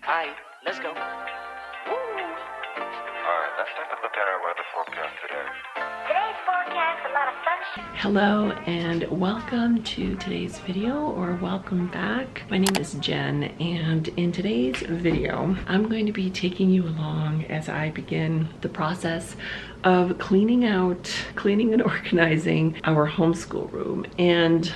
Alright, let's go. Woo! Alright, let's take a look at our weather forecast today. Today's forecast, a lot of sunshine. Hello and welcome to today's video, or welcome back. My name is Jen, and in today's video I'm going to be taking you along as I begin the process of cleaning and organizing our homeschool room. And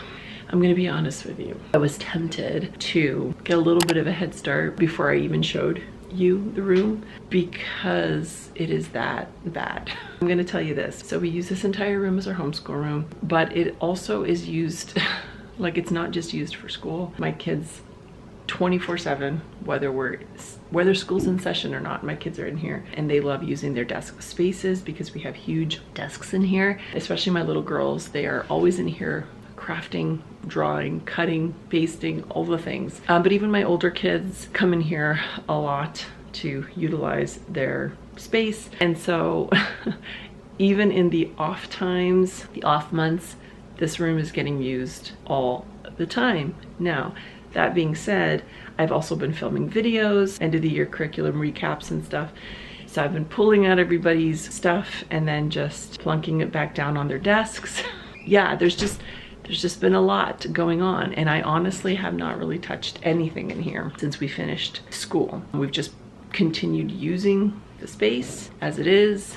I'm gonna be honest with you, I was tempted to get a little bit of a head start before I even showed you the room, because it is that bad. I'm gonna tell you this. So we use this entire room as our homeschool room, but it also is used, like, it's not just used for school. My kids 24/7, whether school's in session or not, my kids are in here, and they love using their desk spaces because we have huge desks in here. Especially my little girls, they are always in here crafting, drawing, cutting, pasting, all the things. But even my older kids come in here a lot to utilize their space. And so even in the off times, the off months, this room is getting used all the time. Now, that being said, I've also been filming videos, end of the year curriculum recaps and stuff. So I've been pulling out everybody's stuff and then just plunking it back down on their desks. Yeah, there's just been a lot going on, and I honestly have not really touched anything in here since we finished school. We've just continued using the space as it is,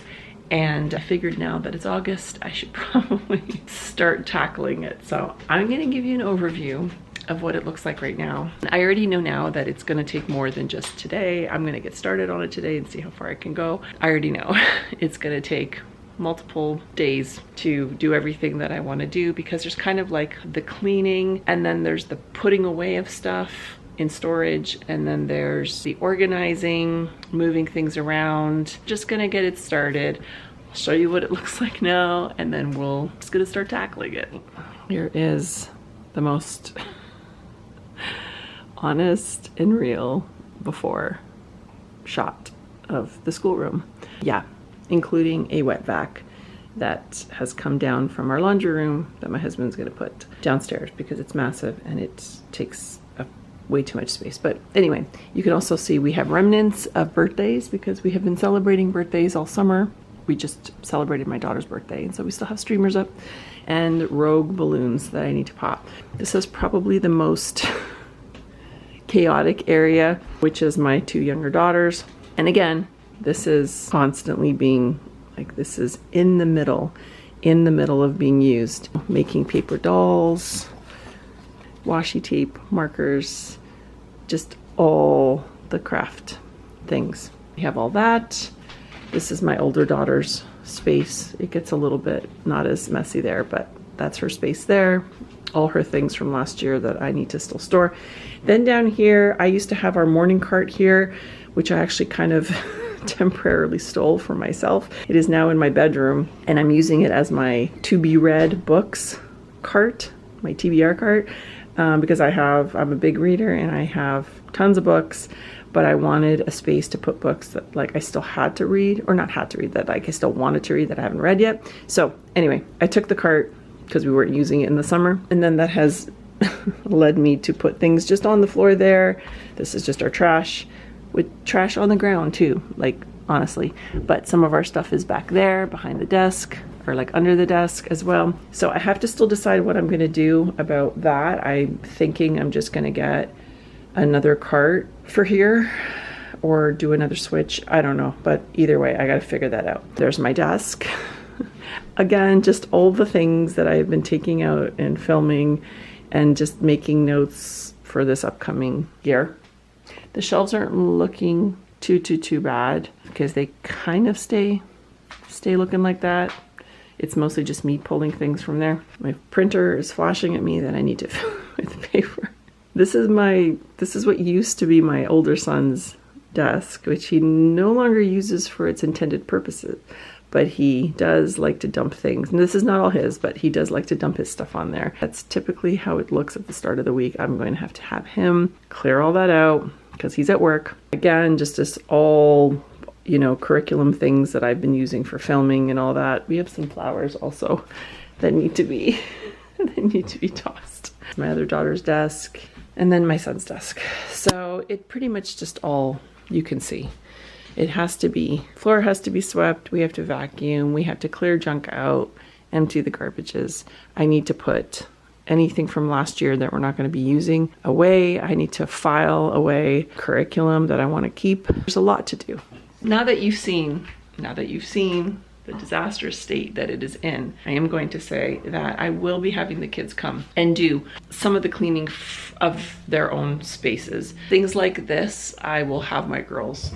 and I figured now that it's August, I should probably start tackling it. So I'm gonna give you an overview of what it looks like right now. I already know now that it's gonna take more than just today. I'm gonna get started on it today and see how far I can go. I already know it's gonna take multiple days to do everything that I want to do, because there's kind of like the cleaning, and then there's the putting away of stuff in storage, and then there's the organizing, moving things around. Just gonna get it started. I'll show you what it looks like now, and then we're just gonna start tackling it. Here is the most honest and real before shot of the schoolroom. Yeah, including a wet vac that has come down from our laundry room that my husband's gonna put downstairs because it's massive and it takes up way too much space. But anyway, you can also see we have remnants of birthdays because we have been celebrating birthdays all summer. We just celebrated my daughter's birthday, and so we still have streamers up and rogue balloons that I need to pop. This is probably the most chaotic area, which is my two younger daughters. And again, this is constantly being, like, this is in the middle of being used. Making paper dolls, washi tape, markers, just all the craft things. We have all that. This is my older daughter's space. It gets a little bit not as messy there, but that's her space there. All her things from last year that I need to still store. Then down here, I used to have our morning cart here, which I actually kind of temporarily stole for myself. It is now in my bedroom, and I'm using it as my to be read books cart, my TBR cart, because I'm a big reader and I have tons of books, but I wanted a space to put books that, like, I still had to read, or not had to read, that, like, I still wanted to read that I haven't read yet. So anyway, I took the cart because we weren't using it in the summer, and then that has led me to put things just on the floor there. This is just our trash, with trash on the ground too, like, honestly. But some of our stuff is back there behind the desk, or like under the desk as well. So I have to still decide what I'm gonna do about that. I'm thinking I'm just gonna get another cart for here or do another switch. I don't know, but either way, I gotta figure that out. There's my desk. Again, just all the things that I've been taking out and filming and just making notes for this upcoming year. The shelves aren't looking too bad because they kind of stay looking like that. It's mostly just me pulling things from there. My printer is flashing at me that I need to fill with paper. This is what used to be my older son's desk, which he no longer uses for its intended purposes, but he does like to dump things. And this is not all his, but he does like to dump his stuff on there. That's typically how it looks at the start of the week. I'm going to have him clear all that out because he's at work. Again, just this all, you know, curriculum things that I've been using for filming and all that. We have some flowers also that need to be tossed. My other daughter's desk. and then my son's desk. So it pretty much just all you can see. It has to be, floor has to be swept, we have to vacuum, we have to clear junk out, empty the garbages. I need to put anything from last year that we're not going to be using away. I need to file away curriculum that I want to keep. There's a lot to do. Now that you've seen the disastrous state that it is in, I am going to say that I will be having the kids come and do some of the cleaning of their own spaces. Things like this, I will have my girls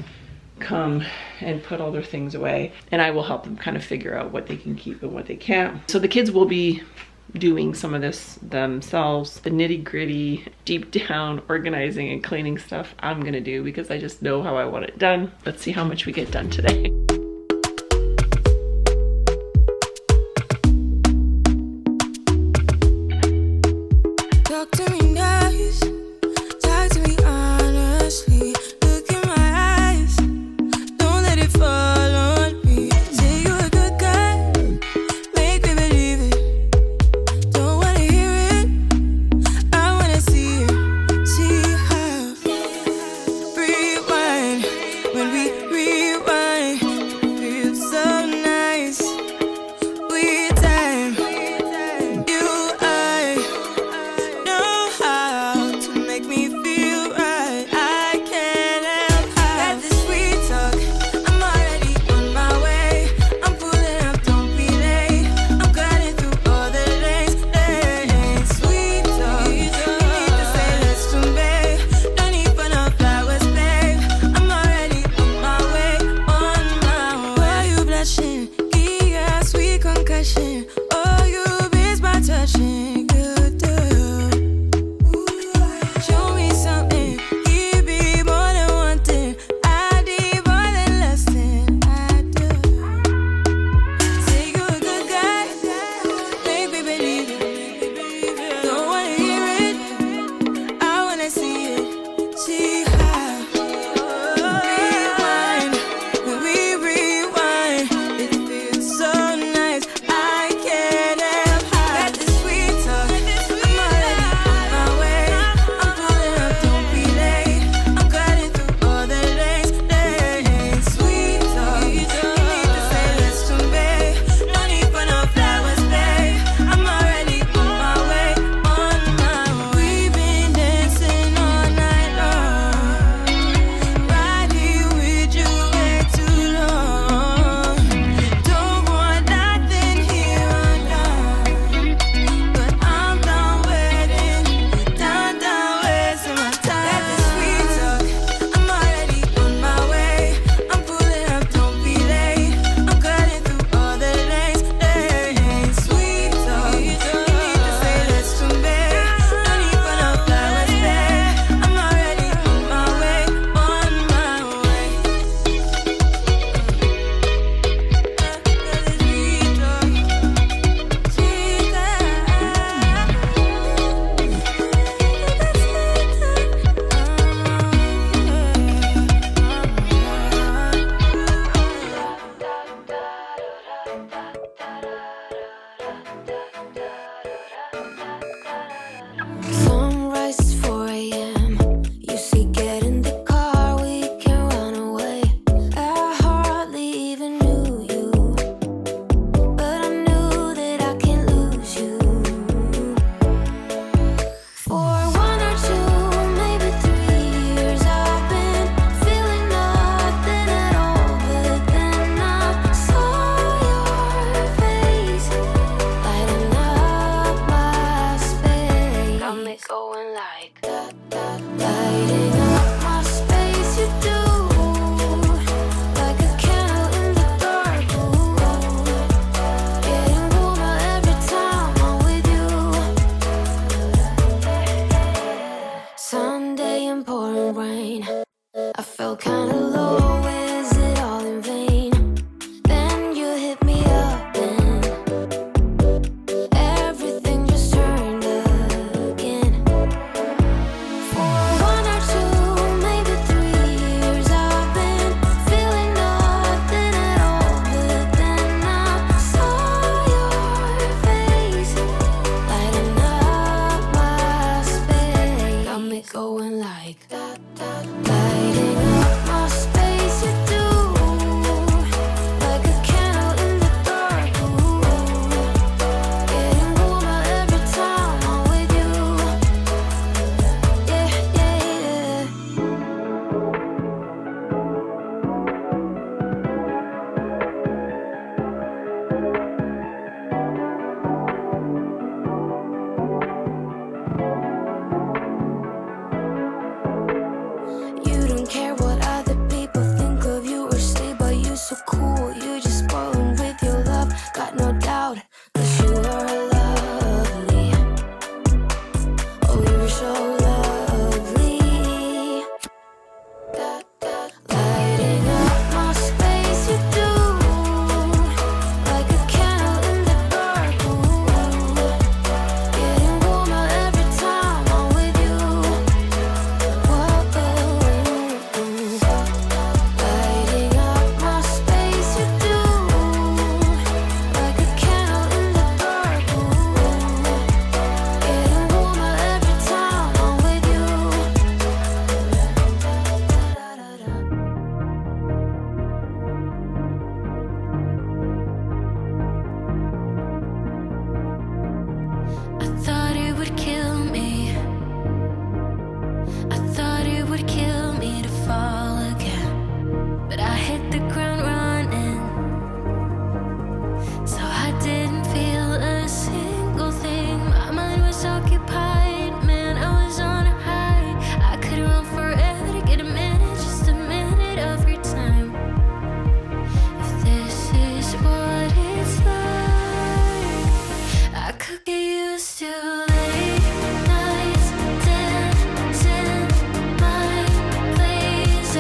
come and put all their things away, and I will help them kind of figure out what they can keep and what they can't. So the kids will be doing some of this themselves. The nitty-gritty, deep down organizing and cleaning stuff I'm gonna do because I just know how I want it done. Let's see how much we get done today. Talk to me nice, talk to me honestly. Look in my eyes, don't let it fall on me. Say you're a good guy, make me believe it. Don't wanna hear it, I wanna see it. See how rewind, when we rewind, it feels so nice. We time, you, I know how to make me feel right. I can't help how this sweet talk. I'm already on my way. I'm pulling up, don't be late. I'm cutting through all the lanes. Sweet talk. You need to say let's convey. No need for no flowers, babe. I'm already on my way, on my way. Why you blushing? Yeah, sweet concussion. Oh, you miss my touching. Good girl. Show me something. Give me more than one thing. I need more than less than I do. Say you're a good guy. Make me believe it. Don't wanna hear it, I wanna see it. See how rewind, when we rewind, it feels so nice. I can't help how got this sweet talk. I'm already on my way. I'm pulling up, don't be late. I'm cutting through all the lanes. Sweet talk. You need to say let's convey. No need for no flowers, babe. I'm already on my way, on my way. We've been dancing all night long, right here with you way too long. Don't want nothing here or now, but I'm done waiting, done wasting my time. Got this sweet talk, I'm already on my way. I'm pulling up, don't be late. I'm cutting through all the lanes. Sweet talk, you need to say let's convey. No need for no flowers, babe. I'm already on my way, on my way. Sweet talk, sweet Sunrise is 4 a.m. You see, get in the car, we can run away. I hardly even knew you, but I knew that I can't lose you. For 1 or 2, maybe 3 years, I've been feeling nothing at all. But then I saw your face lighting up my space. Got me going like lighting up my space. You do like a candle in the dark. Getting warmer every time I'm with you. Sunday and pouring rain. I felt kinda low. Is it all in vain? Then you hit me up and everything just turned again. For 1 or 2, it going like that, lighting up my space. You do like a candle in the dark. Ooh, getting warmer every time I'm with you. Yeah, yeah, yeah. You don't care what other people think of you or say, but you're so cool. You just spoil with your love. Got no doubt that you are lovely. Oh, you're so lovely. Lighting up my space, you do like a candle in the dark. Ooh, getting warmer every time I'm with you. Whoa, lighting up my space, you do like a candle in the dark. Ooh, getting warmer every time I'm with you. I thought it would kill me. I thought it would kill me to fall again, but I hit the ground running, so I didn't feel a single thing. My mind was occupied, man, I was on a high. I could run forever to get a minute, just a minute of your time. If this is what it's like, I could get used to late nights dancing my place. I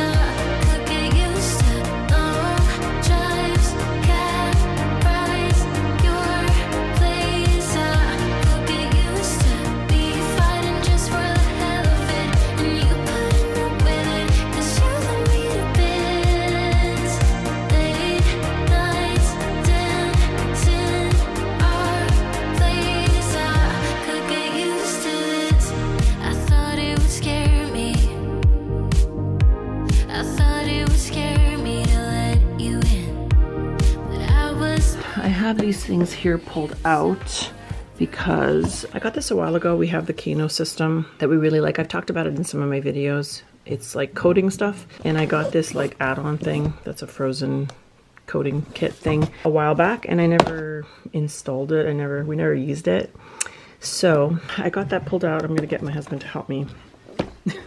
could get used to long drives, cab rides, your place. I could get used to be fighting just for the hell of it, and you putting up with it, 'cause you love me to bits. Late nights dancing our place. I could get used to this. I thought it would scare me. I thought it would scare me to let you in, but I was. I have these things here pulled out because I got this a while ago. We have the Kano system that we really like. I've talked about it in some of my videos. It's like coating stuff, and I got this like add-on thing that's a frozen coating kit thing a while back, and I never installed it. We never used it. So I got that pulled out. I'm gonna get my husband to help me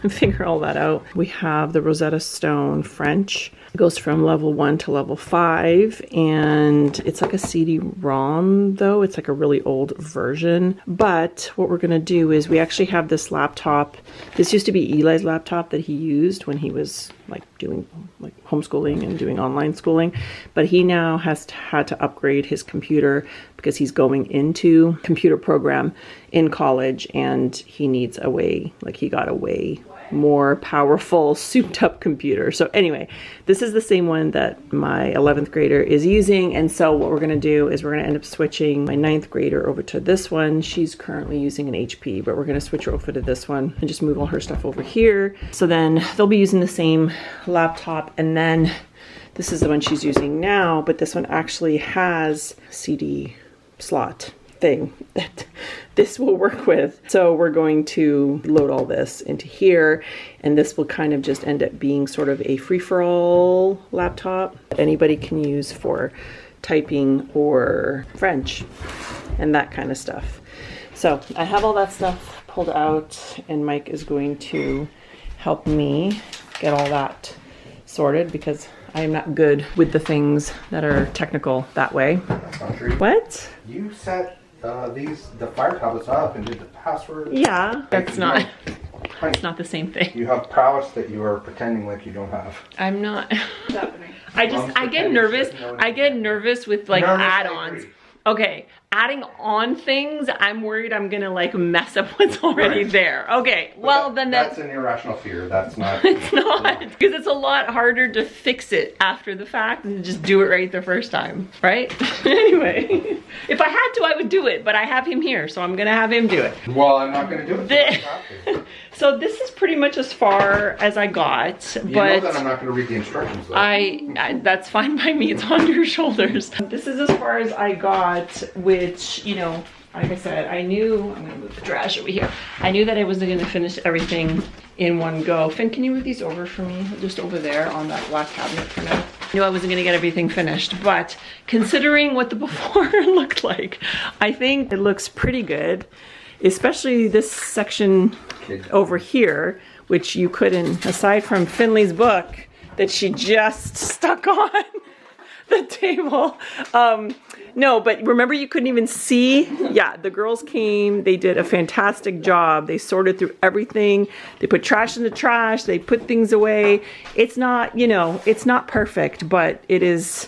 figure all that out. We have the Rosetta Stone French. It goes from level 1 to level 5, and it's like a CD-ROM though. It's like a really old version. But what we're gonna do is we actually have this laptop. This used to be Eli's laptop that he used when he was like doing like homeschooling and doing online schooling, but he now has had to upgrade his computer because he's going into computer program in college, and he needs a way, like he got a way more powerful souped up computer. So anyway, this is the same one that my 11th grader is using, and so what we're going to do is we're going to end up switching my 9th grader over to this one. She's currently using an HP, but we're going to switch her over to this one and just move all her stuff over here. So then they'll be using the same laptop, and then this is the one she's using now, but this one actually has CD slot thing that this will work with. So we're going to load all this into here, and this will kind of just end up being sort of a free-for-all laptop that anybody can use for typing or French and that kind of stuff. So I have all that stuff pulled out, and Mike is going to help me get all that sorted because I am not good with the things that are technical that way. That's not true. What? You set the fire tablets up and did the password. Yeah, that's not. Honey, It's not the same thing. you have prowess that you are pretending like you don't have. I'm not. I get nervous. I get nervous with like Nervous, I add-ons. agree. Okay, adding on things, I'm worried I'm gonna like mess up what's already Right. there. Okay, well then that's an irrational fear. That's not. it's not, because it's a lot harder to fix it after the fact than to just do it right the first time, right? Anyway, if I had to, I would do it, but I have him here, so I'm gonna have him do it. Well, I'm not going to do it. The- You don't have to. So this is pretty much as far as I got, You but know that I'm not going to read the instructions though. I that's fine by me. It's on your shoulders. This is as far as I got, which, you know, like I said, I knew, I'm gonna move the trash over here. I knew that I wasn't gonna finish everything in one go. Finn, can you move these over for me? Just over there on that black cabinet for now. I knew I wasn't gonna get everything finished, but considering what the before looked like, I think it looks pretty good, especially this section over here, which you couldn't, aside from Finley's book that she just stuck on the table. No, but remember you couldn't even see? Yeah, the girls came, they did a fantastic job. They sorted through everything. They put trash in the trash, they put things away. It's not, you know, it's not perfect, but it is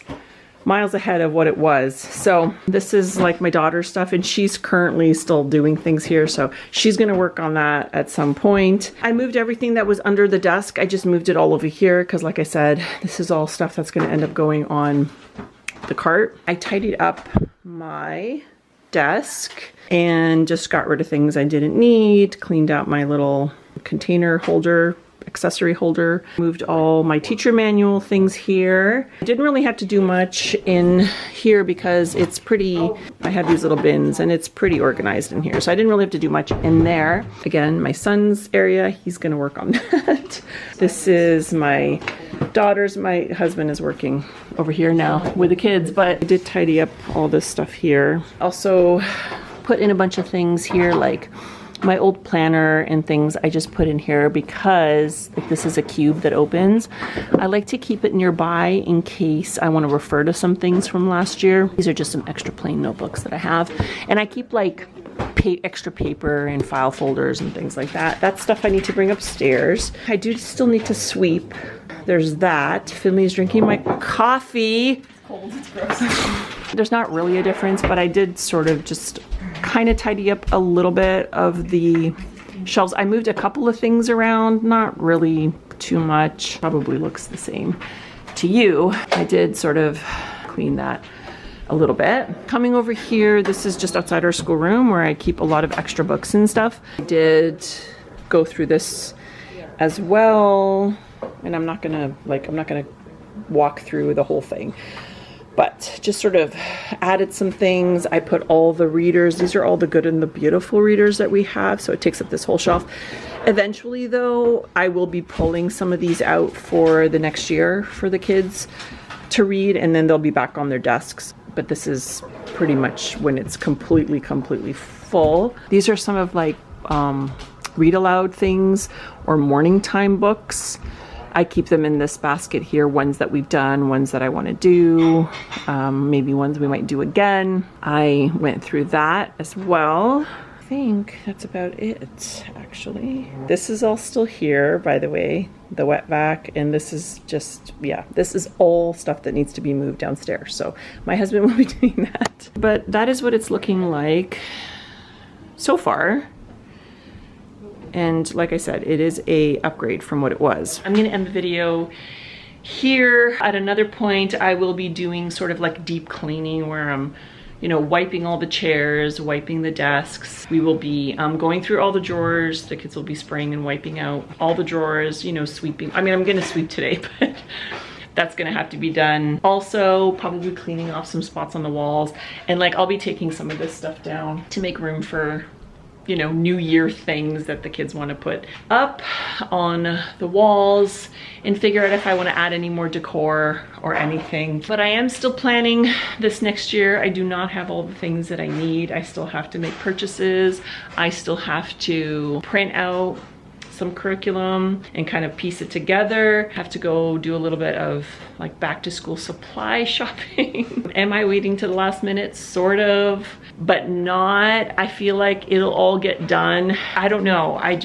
miles ahead of what it was. So this is like my daughter's stuff, and she's currently still doing things here, so she's gonna work on that at some point. I moved everything that was under the desk. I just moved it all over here because, like I said, this is all stuff that's gonna end up going on the cart. I tidied up my desk and just got rid of things I didn't need, cleaned out my little container holder, accessory holder, moved all my teacher manual things here. I didn't really have to do much in here because it's pretty, I have these little bins and it's pretty organized in here. So I didn't really have to do much in there. Again, my son's area, he's gonna work on that. This is my daughter's, my husband is working over here now with the kids, but I did tidy up all this stuff here. Also put in a bunch of things here, like my old planner and things I just put in here because like, this is a cube that opens. I like to keep it nearby in case I want to refer to some things from last year. These are just some extra plain notebooks that I have. And I keep like extra paper and file folders and things like that. That's stuff I need to bring upstairs. I do still need to sweep. There's that. Finley's drinking my coffee. Cold, it's gross. There's not really a difference, but I did sort of just kind of tidy up a little bit of the shelves. I moved a couple of things around, not really too much. Probably looks the same to you. I did sort of clean that a little bit. Coming over here, this is just outside our schoolroom where I keep a lot of extra books and stuff. I did go through this as well, and I'm not gonna walk through the whole thing, but just sort of added some things. I put all the readers, these are all the good and the beautiful readers that we have, so it takes up this whole shelf. Eventually though, I will be pulling some of these out for the next year for the kids to read, and then they'll be back on their desks. But this is pretty much when it's completely full. These are some of like read aloud things or morning time books. I keep them in this basket here, ones that we've done, ones that I want to do, maybe ones we might do again. I went through that as well. I think that's about it, actually. This is all still here, by the way, the wet vac, and this is just, yeah, this is all stuff that needs to be moved downstairs. So my husband will be doing that. But that is what it's looking like so far. And like I said, it is a upgrade from what it was. I'm gonna end the video here. At another point, I will be doing sort of like deep cleaning where I'm, you know, wiping all the chairs, wiping the desks. We will be going through all the drawers. The kids will be spraying and wiping out all the drawers, you know, sweeping. I mean, I'm gonna sweep today, but that's gonna have to be done. Also, probably cleaning off some spots on the walls. And like, I'll be taking some of this stuff down to make room for, you know, New Year things that the kids want to put up on the walls and figure out if I want to add any more decor or anything. But I am still planning this next year. I do not have all the things that I need. I still have to make purchases. I still have to print out some curriculum and kind of piece it together. Have to go do a little bit of like back to school supply shopping. Am I waiting to the last minute? Sort of, but not. I feel like it'll all get done. I don't know. I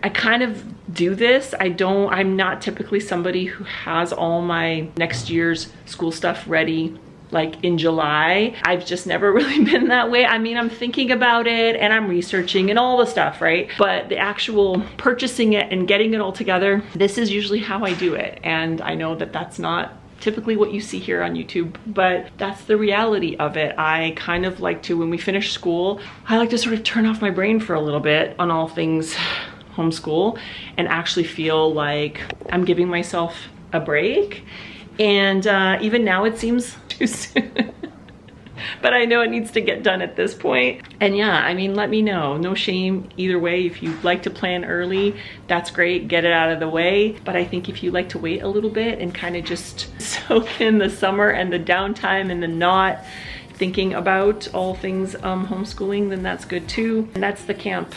kind of do this. I'm not typically somebody who has all my next year's school stuff ready like in July. I've just never really been that way. I mean, I'm thinking about it and I'm researching and all the stuff, right? But the actual purchasing it and getting it all together, this is usually how I do it. And I know that that's not typically what you see here on YouTube, but that's the reality of it. I kind of like to, when we finish school, I like to sort of turn off my brain for a little bit on all things homeschool and actually feel like I'm giving myself a break. And even now it seems too soon. But I know it needs to get done at this point. And yeah, I mean, let me know. No shame either way. If you like to plan early, that's great. Get it out of the way. But I think if you like to wait a little bit and kind of just soak in the summer and the downtime and the not thinking about all things homeschooling, then that's good too. And that's the camp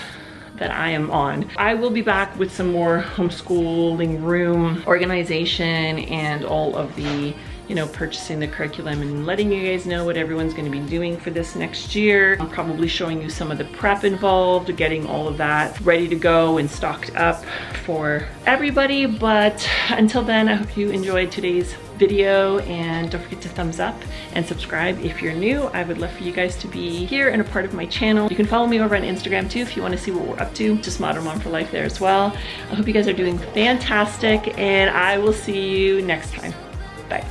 that I am on. I will be back with some more homeschooling room organization and all of the, you know, purchasing the curriculum and letting you guys know what everyone's going to be doing for this next year. I'm probably showing you some of the prep involved, getting all of that ready to go and stocked up for everybody. But until then, I hope you enjoyed today's video, and don't forget to thumbs up and subscribe if you're new. I would love for you guys to be here and a part of my channel. You can follow me over on Instagram too if you want to see what we're up to. Just Modern Mom for Life there as well. I hope you guys are doing fantastic, and I will see you next time. Bye.